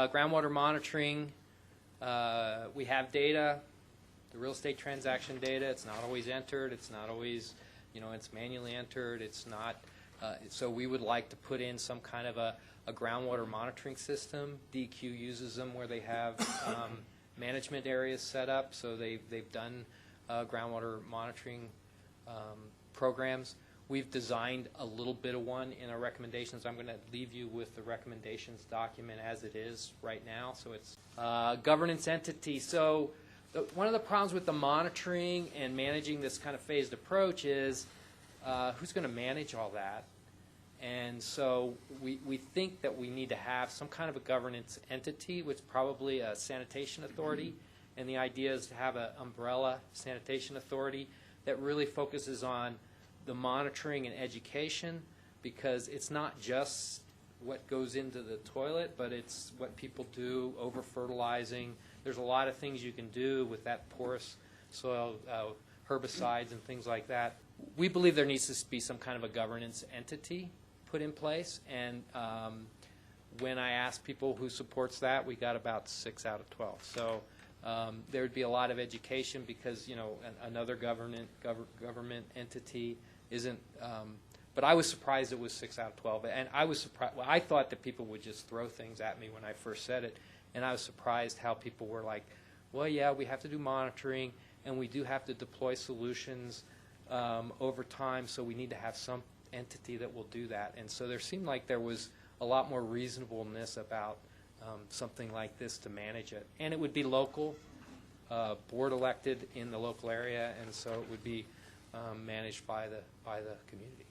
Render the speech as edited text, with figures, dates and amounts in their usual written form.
Groundwater monitoring, we have data, the real estate transaction data. It's not always entered. It's not always, it's manually entered. It's not, so we would like to put in some kind of a groundwater monitoring system. DEQ uses them where they have management areas set up, so they've done groundwater monitoring programs. We've designed a little bit of one in our recommendations. I'm going to leave you with the recommendations document as it is right now. So it's governance entity. So one of the problems with the monitoring and managing this kind of phased approach is who's going to manage all that? And so we think that we need to have some kind of a governance entity, which is probably a sanitation authority. And the idea is to have an umbrella sanitation authority that really focuses on the monitoring and education, because it's not just what goes into the toilet, but it's what people do, over-fertilizing. There's a lot of things you can do with that porous soil, herbicides and things like that. We believe there needs to be some kind of a governance entity put in place, and when I asked people who supports that, we got about 6 out of 12. So there would be a lot of education, because another government entity isn't. But I was surprised it was 6 out of 12, and I was surprised. Well, I thought that people would just throw things at me when I first said it, and I was surprised how people were like, "Well, yeah, we have to do monitoring, and we do have to deploy solutions over time, so we need to have some entity that will do that." And so there seemed like there was a lot more reasonableness about something like this to manage it, and it would be local, board elected in the local area, and so it would be managed by the community.